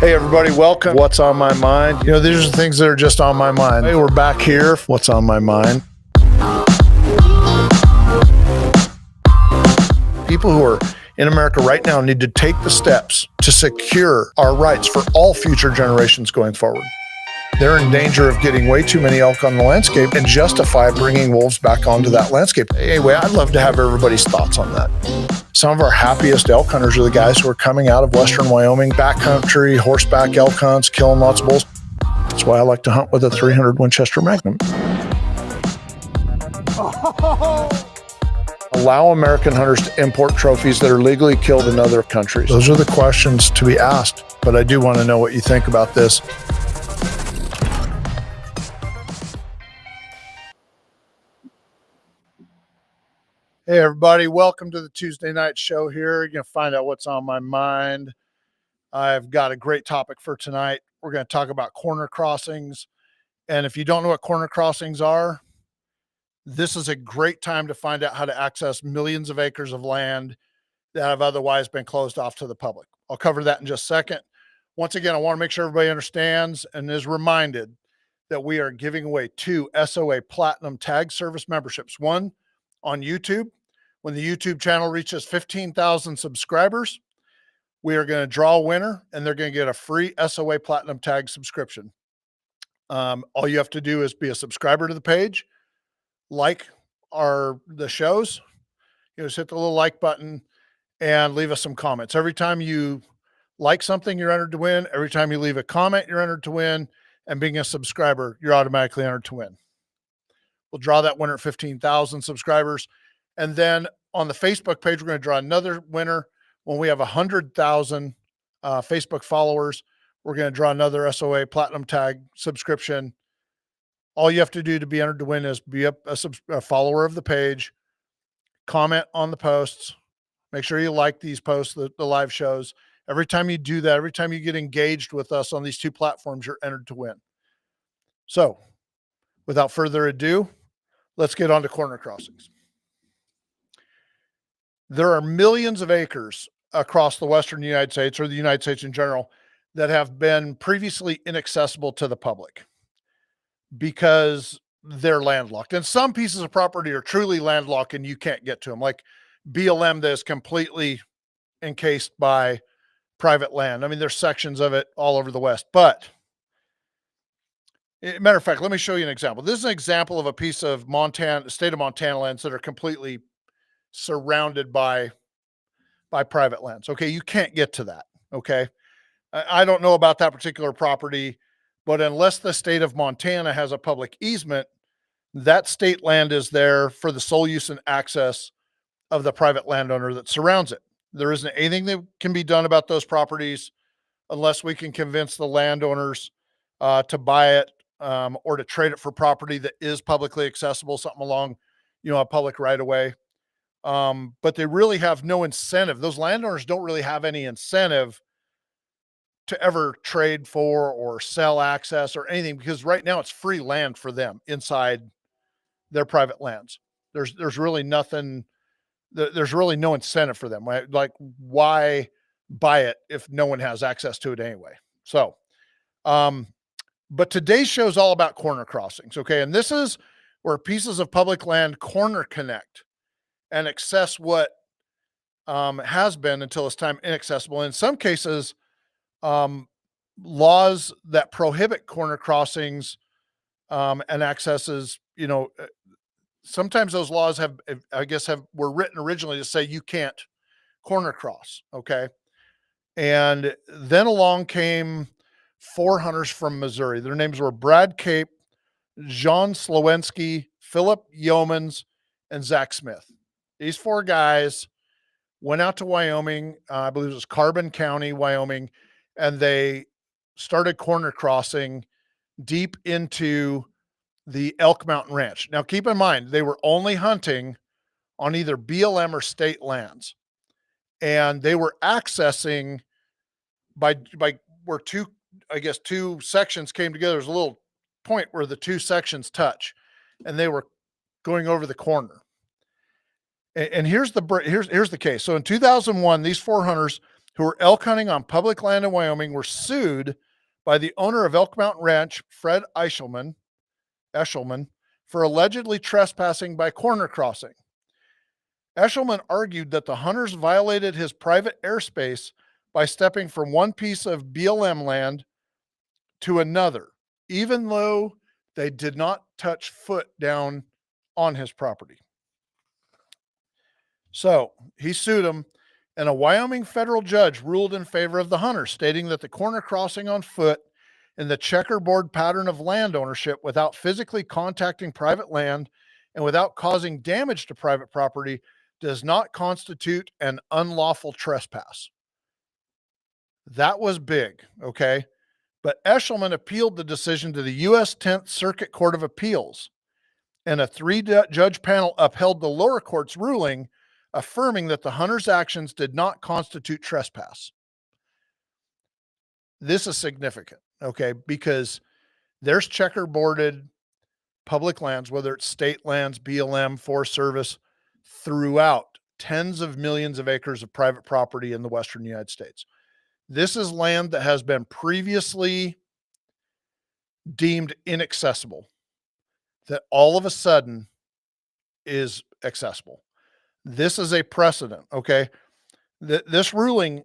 Hey everybody, welcome. What's on my mind? You know, these are the things that are just on my mind. Hey, we're back here. What's on my mind? People who are in America right now need to take the steps to secure our rights for all future generations going forward. They're in danger of getting way too many elk on the landscape and justify bringing wolves back onto that landscape. Anyway, I'd love to have everybody's thoughts on that. Some of our happiest elk hunters are the guys who are coming out of western Wyoming, backcountry, horseback elk hunts, killing lots of bulls. That's why I like to hunt with a 300 Winchester Magnum. Allow American hunters to import trophies that are legally killed in other countries. Those are the questions to be asked, but I do want to know what you think about this. Hey everybody, welcome to the Tuesday night show here. You're going to find out what's on my mind. I've got a great topic for tonight. We're going to talk about corner crossings. And if you don't know what corner crossings are, this is a great time to find out how to access millions of acres of land that have otherwise been closed off to the public. I'll cover that in just a second. Once again, I want to make sure everybody understands and is reminded that we are giving away 2 SOA Platinum Tag Service memberships. One on YouTube. When the YouTube channel reaches 15,000 subscribers, we are going to draw a winner and they're going to get a free SOA Platinum Tag subscription. All you have to do is be a subscriber to the page, like the shows, just hit the little like button and leave us some comments. Every time you like something, you're entered to win. Every time you leave a comment, you're entered to win. And being a subscriber, you're automatically entered to win. We'll draw that winner at 15,000 subscribers. And then on the Facebook page, we're going to draw another winner. When we have 100,000 Facebook followers, we're going to draw another SOA Platinum Tag subscription. All you have to do to be entered to win is be a follower of the page, comment on the posts, make sure you like these posts, the live shows. Every time you do that, every time you get engaged with us on these 2 platforms, you're entered to win. So without further ado, let's get on to corner crossings. There are millions of acres across the western United States, or the United States in general, that have been previously inaccessible to the public because they're landlocked. And some pieces of property are truly landlocked and you can't get to them, like BLM that is completely encased by private land. I mean, there's sections of it all over the West, but matter of fact, let me show you an example. This is an example of a piece of state of Montana lands that are completely surrounded by private lands. Okay. You can't get to that. Okay. I don't know about that particular property, but unless the state of Montana has a public easement, that state land is there for the sole use and access of the private landowner that surrounds it. There isn't anything that can be done about those properties unless we can convince the landowners to buy it or to trade it for property that is publicly accessible, something along, a public right of way. But they really have no incentive. Those landowners don't really have any incentive to ever trade for or sell access or anything, because right now it's free land for them inside their private lands. There's really nothing. There's really no incentive for them. Right? Like, why buy it if no one has access to it anyway? So, but today's show is all about corner crossings. Okay. And this is where pieces of public land corner connect and access what has been until this time inaccessible. In some cases, laws that prohibit corner crossings and accesses, sometimes those laws were written originally to say you can't corner cross. Okay. And then along came 4 hunters from Missouri. Their names were Brad Cape, John Slowensky, Philip Yeomans, and Zach Smith. These 4 guys went out to Wyoming. I believe it was Carbon County, Wyoming, and they started corner crossing deep into the Elk Mountain Ranch. Now, keep in mind, they were only hunting on either BLM or state lands, and they were accessing by where 2 sections came together. There's a little point where the 2 sections touch, and they were going over the corner. And here's the case. So in 2001, these 4 hunters who were elk hunting on public land in Wyoming were sued by the owner of Elk Mountain Ranch, Fred Eshelman, for allegedly trespassing by corner crossing. Eshelman argued that the hunters violated his private airspace by stepping from one piece of BLM land to another, even though they did not touch foot down on his property. So he sued him, and a Wyoming federal judge ruled in favor of the hunter, stating that the corner crossing on foot in the checkerboard pattern of land ownership without physically contacting private land and without causing damage to private property does not constitute an unlawful trespass. That was big, okay? But Eshelman appealed the decision to the U.S. 10th Circuit Court of Appeals, and a 3-judge panel upheld the lower court's ruling, affirming that the hunter's actions did not constitute trespass. This is significant, okay, because there's checkerboarded public lands, whether it's state lands, BLM, Forest Service, throughout tens of millions of acres of private property in the Western United States. This is land that has been previously deemed inaccessible, that all of a sudden is accessible. This is a precedent, okay? This ruling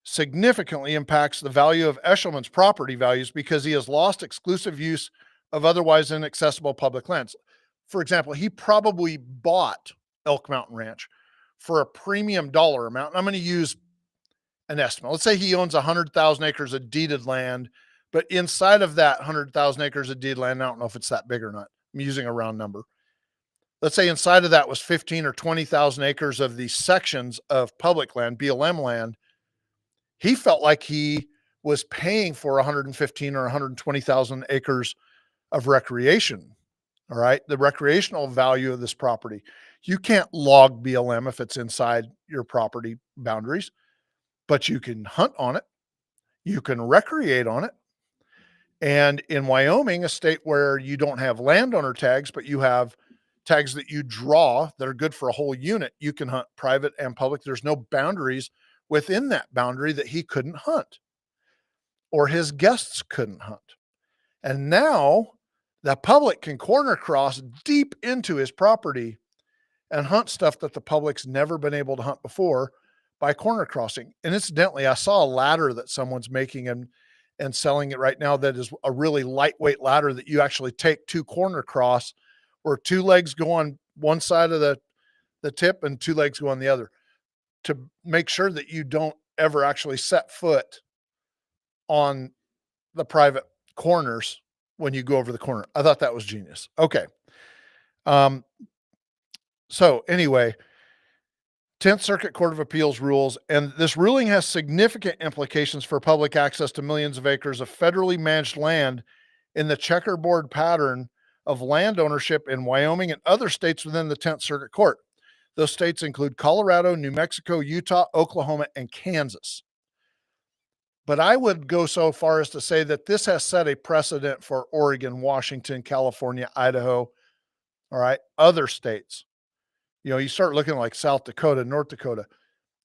significantly impacts the value of Eshelman's property values because he has lost exclusive use of otherwise inaccessible public lands. For example, he probably bought Elk Mountain Ranch for a premium dollar amount. And I'm going to use an estimate. Let's say he owns 100,000 acres of deeded land, but inside of that 100,000 acres of deeded land, I don't know if it's that big or not. I'm using a round number. Let's say inside of that was 15 or 20,000 acres of these sections of public land, BLM land. He felt like he was paying for 115 or 120,000 acres of recreation. All right. The recreational value of this property. You can't log BLM if it's inside your property boundaries, but you can hunt on it. You can recreate on it. And in Wyoming, a state where you don't have landowner tags, but you have tags that you draw that are good for a whole unit, you can hunt private and public. There's no boundaries within that boundary that he couldn't hunt or his guests couldn't hunt. And now the public can corner cross deep into his property and hunt stuff that the public's never been able to hunt before by corner crossing. And incidentally, I saw a ladder that someone's making and selling it right now that is a really lightweight ladder that you actually take to corner cross, where two legs go on one side of the tip and two legs go on the other, to make sure that you don't ever actually set foot on the private corners when you go over the corner. I thought that was genius. Okay. So anyway, 10th Circuit Court of Appeals rules, and this ruling has significant implications for public access to millions of acres of federally managed land in the checkerboard pattern of land ownership in Wyoming and other states within the 10th Circuit Court. Those states include Colorado, New Mexico, Utah, Oklahoma, and Kansas. But I would go so far as to say that this has set a precedent for Oregon, Washington, California, Idaho, all right, other states. You know, you start looking like South Dakota, North Dakota.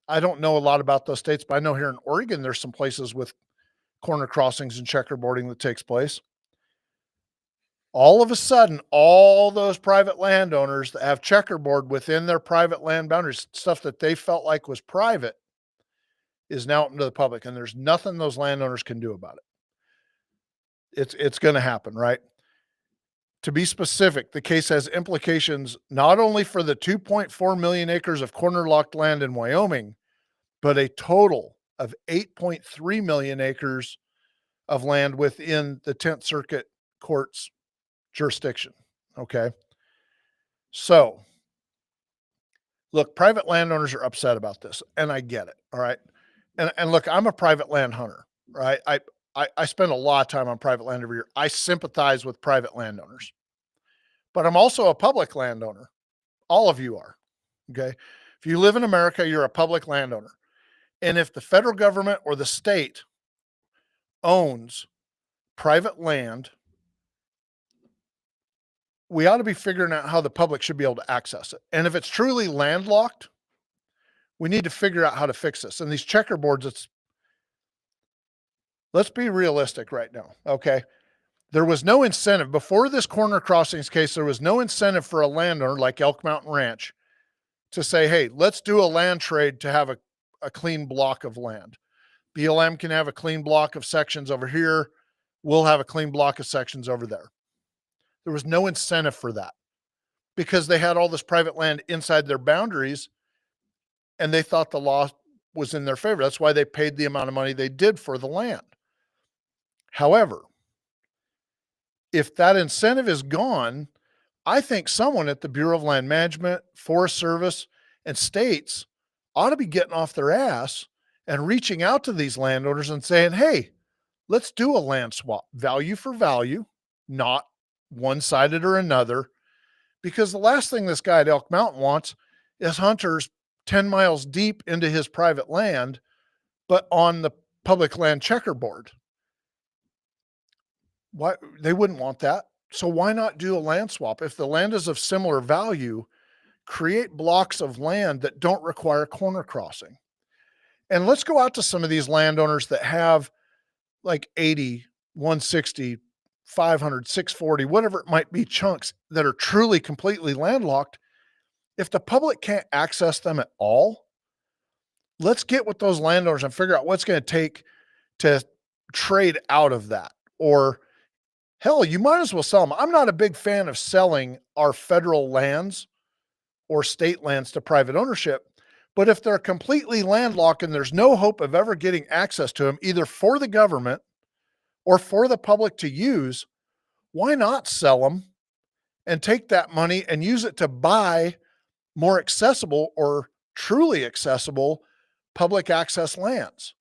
I don't know a lot about those states, but I know here in Oregon, there's some places with corner crossings and checkerboarding that takes place. All of a sudden, all those private landowners that have checkerboard within their private land boundaries, stuff that they felt like was private, is now open to the public, and there's nothing those landowners can do about it. It's going to happen, right? To be specific, the case has implications not only for the 2.4 million acres of corner locked land in Wyoming, but a total of 8.3 million acres of land within the 10th Circuit Court's jurisdiction. Okay. So look, private landowners are upset about this, and I get it. All right. And look, I'm a private land hunter, right? I spend a lot of time on private land every year. I sympathize with private landowners, but I'm also a public landowner. All of you are. Okay. If you live in America, you're a public landowner. And if the federal government or the state owns private land, we ought to be figuring out how the public should be able to access it. And if it's truly landlocked, We need to figure out how to fix this. And these checkerboards, let's be realistic right now, okay? There was no incentive. Before this corner crossings case, there was no incentive for a landowner like Elk Mountain Ranch to say, hey, let's do a land trade to have a clean block of land. BLM can have a clean block of sections over here. We'll have a clean block of sections over there. There was no incentive for that because they had all this private land inside their boundaries and they thought the law was in their favor. That's why they paid the amount of money they did for the land. However, if that incentive is gone, I think someone at the Bureau of Land Management, Forest Service, and states ought to be getting off their ass and reaching out to these landowners and saying, hey, let's do a land swap, value for value, not one-sided or another. Because the last thing this guy at Elk Mountain wants is hunters 10 miles deep into his private land, but on the public land checkerboard. Why? They wouldn't want that. So why not do a land swap? If the land is of similar value, create blocks of land that don't require corner crossing. And let's go out to some of these landowners that have like 80, 160, 500, 640, whatever it might be, chunks that are truly completely landlocked. If the public can't access them at all, let's get with those landowners and figure out what's going to take to trade out of that. Or hell, you might as well sell them. I'm not a big fan of selling our federal lands or state lands to private ownership, but if they're completely landlocked and there's no hope of ever getting access to them, either for the government or for the public to use, why not sell them and take that money and use it to buy more accessible or truly accessible public access lands?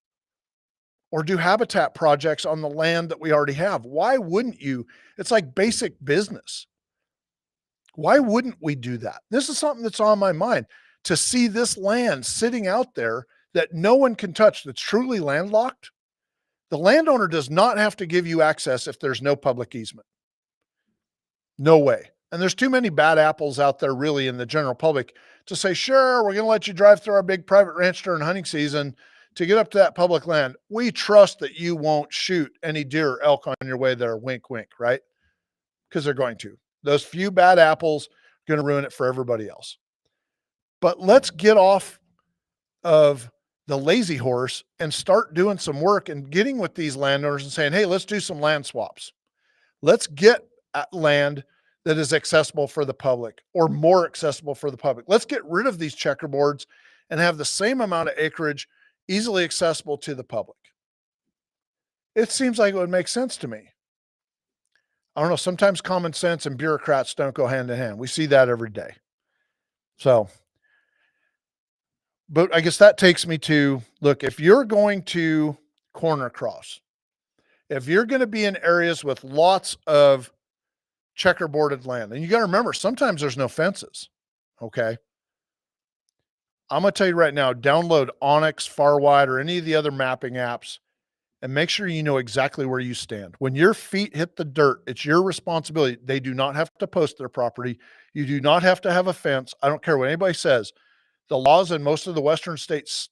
Or do habitat projects on the land that we already have? Why wouldn't you? It's like basic business. Why wouldn't we do that? This is something that's on my mind, to see this land sitting out there that no one can touch, that's truly landlocked. The landowner does not have to give you access if there's no public easement. No way. And there's too many bad apples out there really in the general public to say, sure, we're going to let you drive through our big private ranch during hunting season to get up to that public land. We trust that you won't shoot any deer or elk on your way there. Wink, wink, right? Because they're going to. Those few bad apples are going to ruin it for everybody else. But let's get off of the lazy horse and start doing some work and getting with these landowners and saying, hey, let's do some land swaps. Let's get at land that is accessible for the public or more accessible for the public. Let's get rid of these checkerboards and have the same amount of acreage easily accessible to the public. It seems like it would make sense to me. I don't know. Sometimes common sense and bureaucrats don't go hand in hand. We see that every day. So, but I guess that takes me to, look, if you're going to corner cross, if you're going to be in areas with lots of checkerboarded land, and you got to remember, sometimes there's no fences. Okay. I'm going to tell you right now, download Onyx, Farwide, or any of the other mapping apps and make sure you know exactly where you stand. When your feet hit the dirt, it's your responsibility. They do not have to post their property. You do not have to have a fence. I don't care what anybody says. The laws in most of the Western states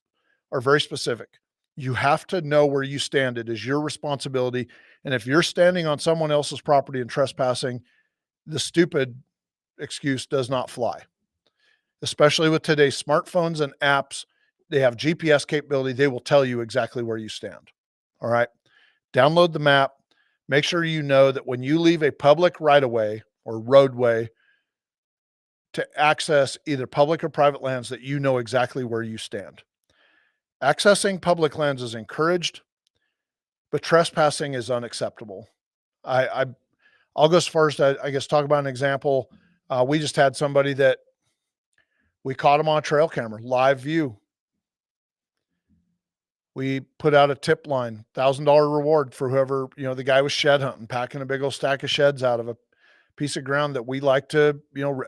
are very specific. You have to know where you stand. It is your responsibility. And if you're standing on someone else's property and trespassing, the stupid excuse does not fly. Especially with today's smartphones and apps, they have GPS capability. They will tell you exactly where you stand. All right. Download the map. Make sure you know that when you leave a public right-of-way or roadway to access either public or private lands, that you know exactly where you stand. Accessing public lands is encouraged, but trespassing is unacceptable. I'll go as far as to, I guess, talk about an example. We just had somebody that we caught him on trail camera, live view. We put out a tip line, $1,000 reward for whoever, the guy was shed hunting, packing a big old stack of sheds out of a piece of ground that we like to,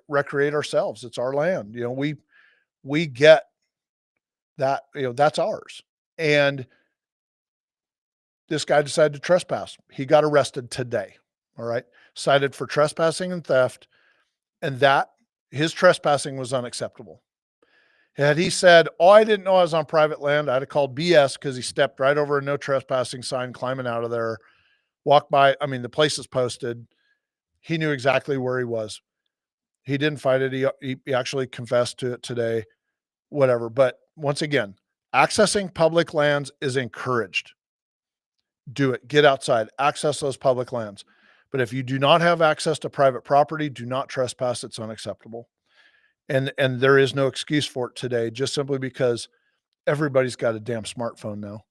recreate ourselves. It's our land. We get that, that's ours. And this guy decided to trespass. He got arrested today. All right. Cited for trespassing and theft. And his trespassing was unacceptable. Had he said, "Oh, I didn't know I was on private land," I'd have called BS because he stepped right over a no trespassing sign, climbing out of there, walked by. I mean, the place is posted. He knew exactly where he was. He didn't fight it. He actually confessed to it today, whatever. But once again, accessing public lands is encouraged. Do it. Get outside, access those public lands. But if you do not have access to private property, do not trespass. It's unacceptable. And there is no excuse for it today, just simply because everybody's got a damn smartphone now.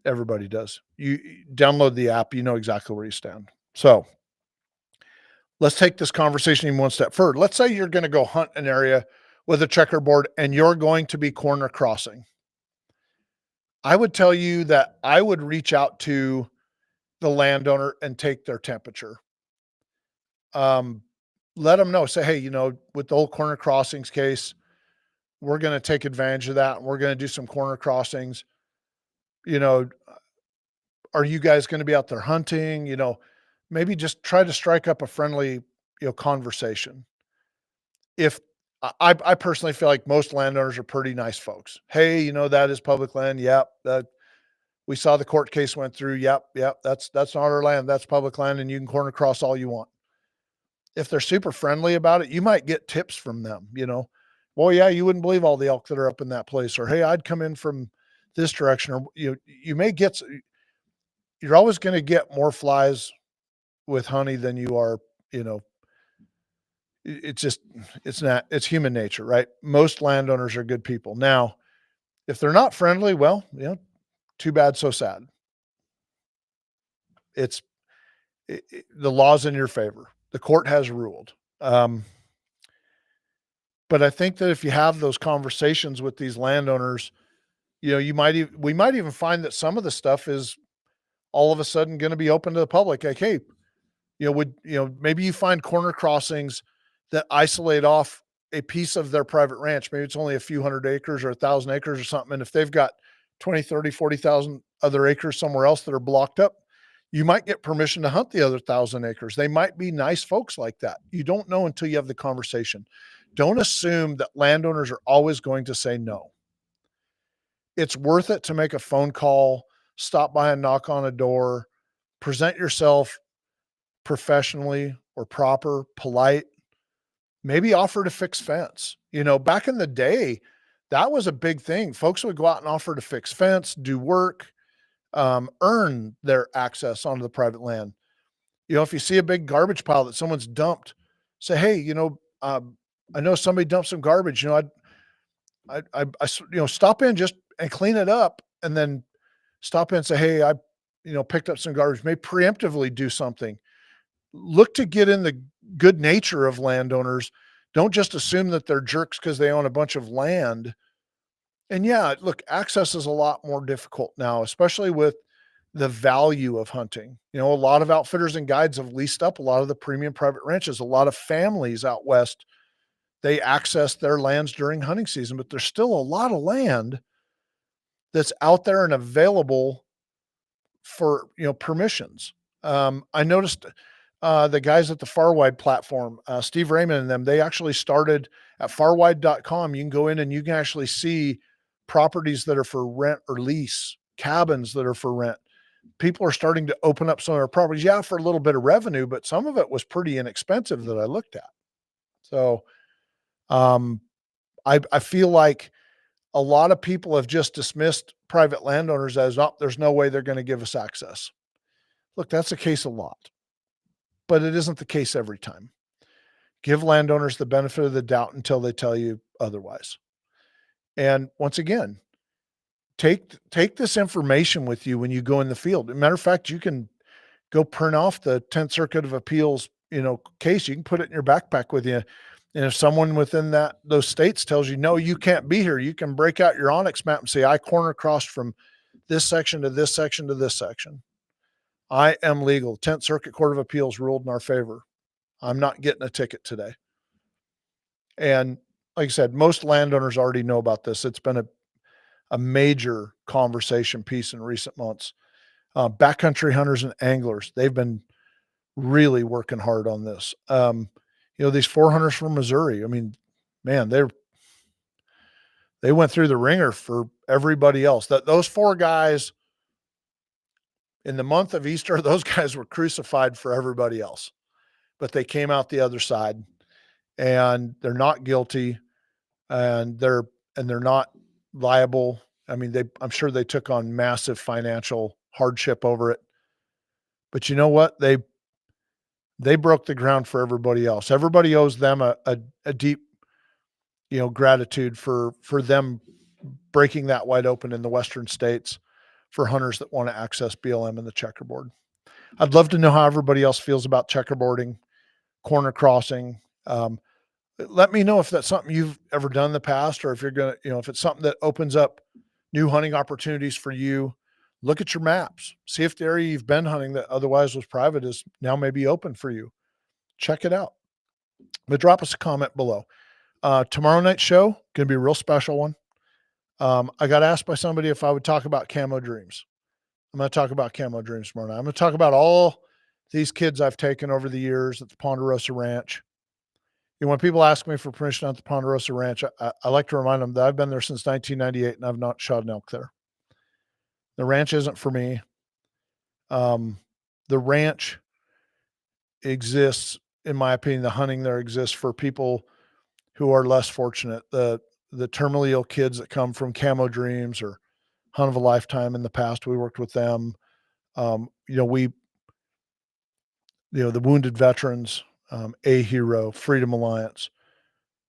Everybody does. You download the app, you know exactly where you stand. So let's take this conversation even one step further. Let's say you're going to go hunt an area with a checkerboard and you're going to be corner crossing. I would tell you that I would reach out to the landowner and take their temperature. Let them know, say, hey, with the old corner crossings case, we're going to take advantage of that. And we're going to do some corner crossings. You know, are you guys going to be out there hunting? Maybe just try to strike up a friendly, conversation. If I personally feel like most landowners are pretty nice folks. Hey, that is public land. Yep. We saw the court case went through. Yep. That's not our land. That's public land, and you can corner cross all you want. If they're super friendly about it, you might get tips from them. Well, yeah, you wouldn't believe all the elk that are up in that place, or hey, I'd come in from this direction, or you may get. You're always going to get more flies with honey than you are. It's human nature, right? Most landowners are good people. Now, if they're not friendly, well, too bad, so sad. The law's in your favor. The court has ruled. But I think that if you have those conversations with these landowners, we might even find that some of the stuff is all of a sudden going to be open to the public. Like, hey, maybe you find corner crossings that isolate off a piece of their private ranch. Maybe it's only a few hundred acres or 1,000 acres or something. And if they've got 20, 30, 40,000 other acres somewhere else that are blocked up, you might get permission to hunt the other 1,000 acres. They might be nice folks like that. You don't know until you have the conversation. Don't assume that landowners are always going to say no. It's worth it to make a phone call, stop by and knock on a door, present yourself professionally or proper, polite, maybe offer to fix fence. Back in the day, that was a big thing. Folks would go out and offer to fix fence, do work, earn their access onto the private land. If you see a big garbage pile that someone's dumped, say, hey, I know somebody dumped some garbage. I stop in just and clean it up, and then stop in and say, hey, I picked up some garbage. May preemptively do something. Look to get in the good nature of landowners. Don't just assume that they're jerks because they own a bunch of land. And yeah, look, access is a lot more difficult now, especially with the value of hunting. A lot of outfitters and guides have leased up a lot of the premium private ranches. A lot of families out west, they access their lands during hunting season, but there's still a lot of land that's out there and available for, permissions. I noticed the guys at the Farwide platform, Steve Raymond and them, they actually started at farwide.com. You can go in and you can actually see properties that are for rent or lease, cabins that are for rent. People are starting to open up some of their properties. Yeah, for a little bit of revenue, but some of it was pretty inexpensive that I looked at. So I feel like a lot of people have just dismissed private landowners as, oh, there's no way they're going to give us access. Look, that's the case a lot, but it isn't the case every time. Give landowners the benefit of the doubt until they tell you otherwise. And once again, take this information with you when you go in the field. As a matter of fact, you can go print off the 10th Circuit of Appeals, case. You can put it in your backpack with you. And if someone within those states tells you, no, you can't be here, you can break out your Onyx map and say, I corner crossed from this section to this section to this section. I am legal. 10th Circuit Court of Appeals ruled in our favor. I'm not getting a ticket today. And like I said, most landowners already know about this. It's been a major conversation piece in recent months. Backcountry hunters and anglers, they've been really working hard on this. These 4 hunters from Missouri, I mean, man, They went through the ringer for everybody else. Those 4 guys in the month of Easter, those guys were crucified for everybody else, but they came out the other side, and they're not guilty, and they're not liable. I mean, I'm sure they took on massive financial hardship over it, but you know what? They broke the ground for everybody else. Everybody owes them a deep, gratitude for them breaking that wide open in the Western states for hunters that want to access BLM and the checkerboard. I'd love to know how everybody else feels about checkerboarding, corner crossing. Let me know if that's something you've ever done in the past, or if you're going to, if it's something that opens up new hunting opportunities for you. Look at your maps. See if the area you've been hunting that otherwise was private is now maybe open for you. Check it out. But drop us a comment below. Tomorrow night's show, going to be a real special one. I got asked by somebody if I would talk about camo dreams. I'm going to talk about camo dreams tomorrow night. I'm going to talk about all these kids I've taken over the years at the Ponderosa Ranch. When people ask me for permission at the Ponderosa Ranch, I like to remind them that I've been there since 1998 and I've not shot an elk there. The ranch isn't for me. The ranch exists, in my opinion, the hunting there exists for people who are less fortunate. The terminally ill kids that come from Camo Dreams or Hunt of a Lifetime in the past, we worked with them. The wounded veterans, A Hero, Freedom Alliance.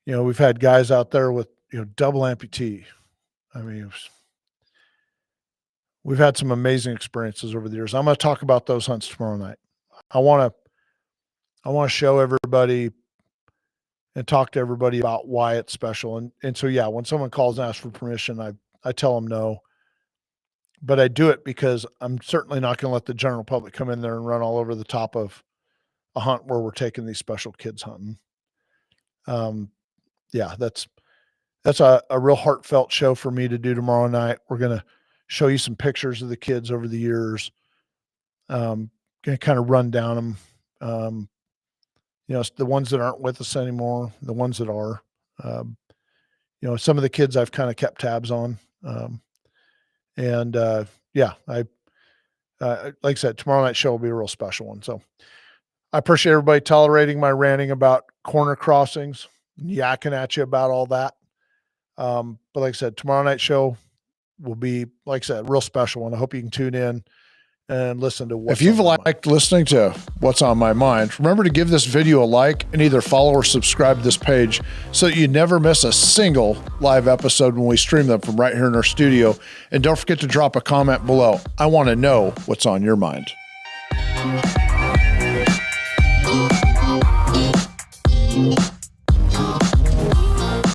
We've had guys out there with, double amputee. I mean, we've had some amazing experiences over the years. I'm going to talk about those hunts tomorrow night. I want to show everybody and talk to everybody about why it's special. And so, yeah, when someone calls and asks for permission, I tell them no, but I do it because I'm certainly not going to let the general public come in there and run all over the top of a hunt where we're taking these special kids hunting. Yeah, that's a real heartfelt show for me to do tomorrow night. We're going to show you some pictures of the kids over the years. Going to kind of run down them. The ones that aren't with us anymore, the ones that are, some of the kids I've kind of kept tabs on. Like I said, tomorrow night's show will be a real special one. So I appreciate everybody tolerating my ranting about corner crossings, yakking at you about all that. But like I said, tomorrow night's show will be, like I said, a real special one. I hope you can tune in and listen to what's on my mind. If you've liked listening to What's on My Mind, remember to give this video a like and either follow or subscribe to this page so that you never miss a single live episode when we stream them from right here in our studio. And don't forget to drop a comment below. I want to know what's on your mind.